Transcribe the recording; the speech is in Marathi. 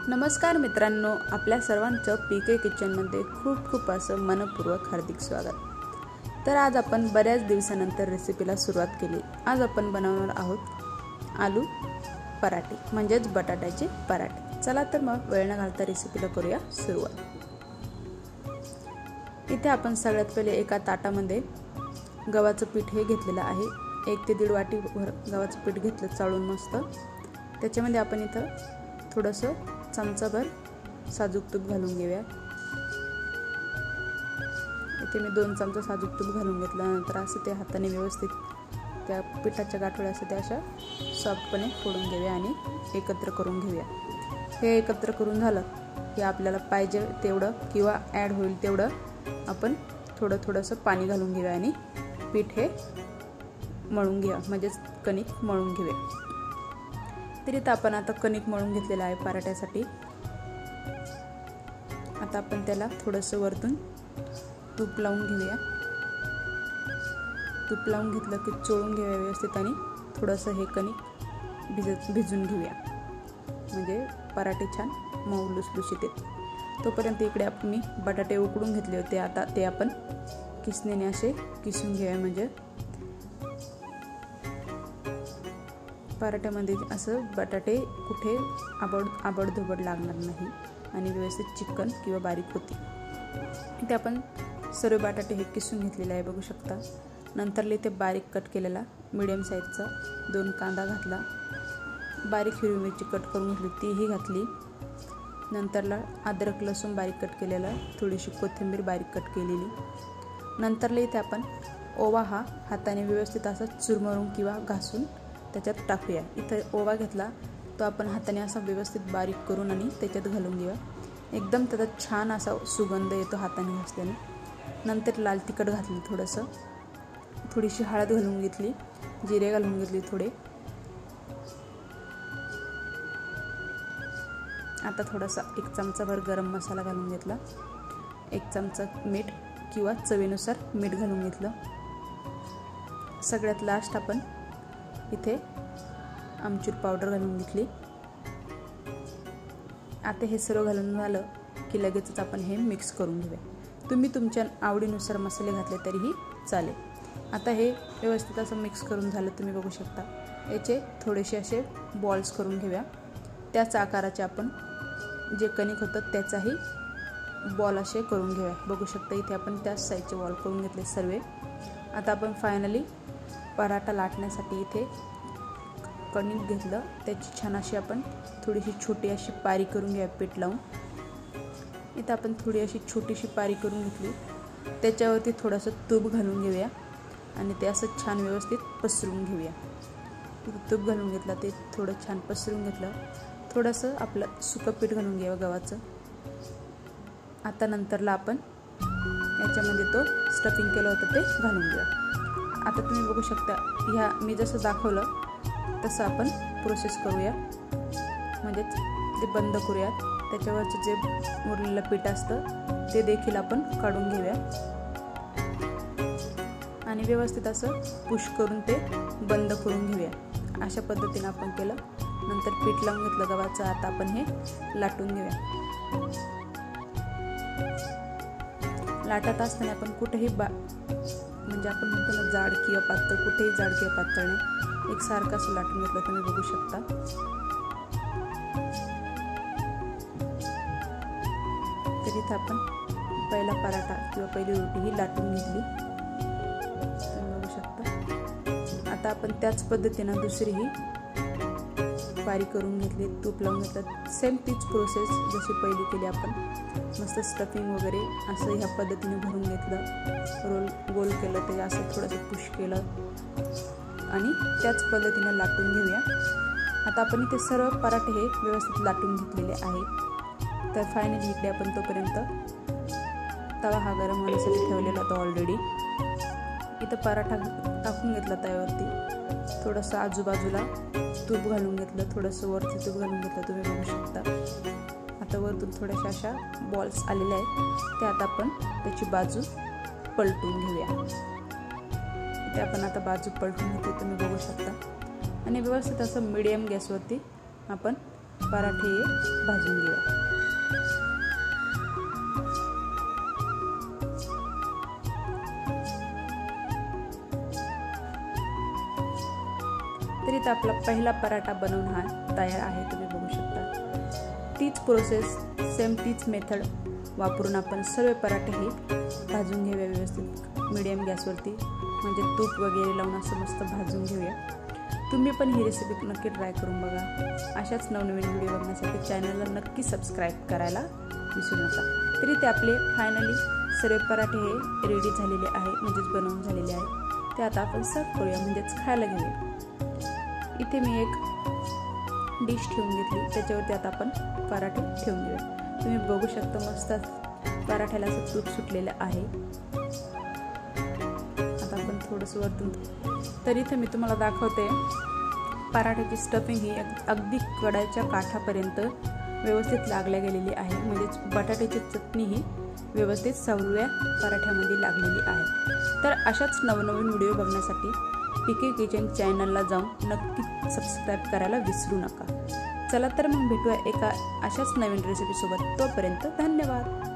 नमस्कार मित्रांनो, आपल्या सर्वांचं पीके किचनमध्ये खूप खूप असं मनपूर्वक हार्दिक स्वागत। तर आज आपण बऱ्याच दिवसानंतर रेसिपीला सुरुवात केली। आज आपण बनवणार आहोत आलू पराठे म्हणजेच बटाट्याचे पराठे। चला तर मग वेळ न घालता रेसिपीला करूया सुरुवात। इथे आपण सगळ्यात पहिले एका ताटामध्ये गव्हाचं पीठ हे घेतलेलं आहे। 1 ते 1.5 वाटी गव्हाचं पीठ घेतलं चाळून मस्त। त्याच्यामध्ये आपण इथं थोडंसं चमचाभर साजूक तूप घालून घेऊया। इथे मी 2 चमचा साजूक तूप घालून घेतल्यानंतर असं ते हाताने व्यवस्थित त्या पिठाच्या गाठोड्या असं त्या अशा सॉफ्टपणे फोडून घेऊया आणि एकत्र करून घेऊया। हे एकत्र करून झालं की आपल्याला पाहिजे तेवढं किंवा ॲड होईल तेवढं आपण थोडंसं पाणी घालून घेऊया आणि पीठ हे मळून घेऊया, म्हणजेच कणिक मळून घेऊया। तरी तर आपण आता कणिक मळून घेतलेलं आहे पराठ्यासाठी। आता आपण त्याला थोडंसं वरतून तूप लावून घेऊया। तूप लावून घेतलं की चोळून घेऊया व्यवस्थित आणि थोडंसं हे कणिक भिजून घेऊया, म्हणजे पराठे छान मऊ लुसलुशीत येतील। तोपर्यंत इकडे मी बटाटे उकडून घेतले होते, आता ते आपण किसणीने असे किसून घेऊया, म्हणजे पराठ्यामध्ये असं बटाटे कुठे आबडधोबड लागणार नाही आणि व्यवस्थित चिकन किंवा बारीक होती। इथे आपण सर्व बटाटे हे किसून घेतलेले आहे, बघू शकता। नंतर इथे बारीक कट केलेला मीडियम साईजचा 2 कांदा घातला, बारीक हिरवी मिरची कट करून घेतली तीही घातली। नंतरला अद्रक लसूण बारीक कट केलेला, थोडीशी कोथिंबीर बारीक कट केलेली। नंतरला इथे आपण ओवा हा हाताने व्यवस्थित असा चुरमरून किंवा घासून त्याच्यात टाकूया। इथं ओवा घेतला तो आपण हाताने असा व्यवस्थित बारीक करून आणि त्याच्यात घालून घेऊया। एकदम त्याचा छान असा सुगंध येतो हाताने घासल्याने। नंतर लाल तिखट घातलं थोडंसं, थोडीशी हळद घालून घेतली, जिरे घालून घेतली थोडे। आता थोडासा 1 चमचाभर गरम मसाला घालून घेतला, 1 चमचा मीठ किंवा चवीनुसार मीठ घालून घेतलं। सगळ्यात लास्ट आपण इथे आमचूर पावडर घालून घेतली। आता हे सर्व घालून झालं की लगेचच आपण हे मिक्स करून घेऊया। तुम्ही तुमच्या आवडीनुसार मसाले घातले तरीही चालेल। आता हे व्यवस्थित असं मिक्स करून झालं, तुम्ही बघू शकता। याचे थोडेसे असे बॉल्स करून घेऊया, त्याच आकाराचे आपण जे कणिक होतं त्याचाही बॉल असे करून घेऊया। बघू शकता इथे आपण त्याच साईजचे बॉल करून घेतले सर्व। आता आपण फायनली पराठा लाटण्यासाठी इथे कणिक घेतलं, त्याची छान अशी आपण थोडीशी छोटी अशी पारी करून घ्या पीठ लावून। इथं आपण थोडी अशी छोटीशी पारी करून घेतली, त्याच्यावरती थोडंसं तूप घालून घेऊया आणि ते असं छान व्यवस्थित पसरून घेऊया। इथं तूप घालून घेतलं, ते थोडं छान पसरून घेतलं, थोडंसं आपलं सुकं पीठ घालून घ्यावं गव्हाचं। आता नंतरला आपण याच्यामध्ये तो स्टफिंग केलं होतं ते घालून घेऊया। आता तुम्ही बघू शकता, ह्या मी जसं दाखवलं तसं आपण प्रोसेस करूया, म्हणजेच ते बंद करूयात। त्याच्यावरचं जे उरलेलं पीठ असतं ते देखील आपण काढून घेऊया आणि व्यवस्थित असं पुश करून ते बंद करून घेऊया। अशा पद्धतीने आपण केलं। नंतर पीठ लावून घेतलं गव्हाचं, आता आपण हे लाटून घेऊया। लाटत असताना आपण कुठेही म्हणजे आपण म्हणतो ना जाड किंवा पातळ, कुठेही जाड किंवा पातळ नाही, एकसारखं असं लाटून घेतलं, तुम्ही बघू शकता। तर इथं आपण पहिला पराठा किंवा पहिली रोटी ही लाटून घेतली, तुम्ही बघू शकता। आता आपण त्याच पद्धतीनं दुसरीही पारी करून घेतली, तूप लावून घेतलं, सेम तीच प्रोसेस जशी पहिली केली आपण। मस्त स्टफिंग वगैरे असं ह्या पद्धतीने भरून घेतलं, रोल गोल केलं, ते असं थोडंसं पुश केलं आणि त्याच पद्धतीने लाटून घेऊया। आता आपण इथे सर्व पराठे हे व्यवस्थित लाटून घेतलेले आहेत। तर फायनली इकडे आपण तोपर्यंत तवा हा गरम होण्यासाठी ठेवलेला होता ऑलरेडी। इथं पराठा टाकून घेतला तव्यावरती, थोडंसं आजूबाजूला तूप घालून घेतलं, थोडंसं वरती तूप घालून घेतलं, तुम्ही बघू शकता। आता वरतून थोड्याशा अशा बॉल्स आलेल्या आहेत, ते आता आपण त्याची बाजू पलटून घेऊया। इथे आपण आता बाजू पलटून घेतो, तुम्ही बघू शकता। आणि व्यवस्थित असं मीडियम गॅसवरती आपण पराठे भाजून घेऊया। तरी तर आपला पहिला पराठा बनवून हा तयार आहे, तुम्ही बघू शकता। तीच प्रोसेस, सेम तीच मेथड वापरून आपण सर्व पराठे हे भाजून घेऊया व्यवस्थित मीडियम गॅसवरती, म्हणजे तूप वगैरे लावून असं मस्त भाजून घेऊया। तुम्ही पण ही रेसिपी नक्की ट्राय करून बघा। अशाच नवनवीन व्हिडिओ बघण्यासाठी चॅनलला नक्की सबस्क्राईब करायला विसरू नका। तरी ते आपले फायनली सर्व पराठे हे रेडी झालेले आहे, म्हणजेच बनवून झालेले आहे। ते आता आपण सर्व करूया, म्हणजेच खायला घेऊया। इथे मी एक डिश ठेवून घेतली, त्याच्यावरती आता आपण पराठे ठेवून घेऊया। तुम्ही बघू शकता मस्त पराठ्याला असं तूप सुटलेलं आहे। आता आपण थोडंसं वरतून, तर इथे मी तुम्हाला दाखवते पराठ्याची स्टफिंग ही अगदी कडाच्या काठापर्यंत व्यवस्थित लागल्या गेलेली आहे, म्हणजेच बटाट्याची चटणी ही व्यवस्थित सर्व पराठ्यामध्ये लागलेली आहे। तर अशाच नवनवीन व्हिडिओ बघण्यासाठी पीके किचन चॅनलला जाऊन नक्की सबस्क्राईब करायला विसरू नका। चला तर मग भेटूया एका अशाच नवीन रेसिपीसोबत, तोपर्यंत धन्यवाद।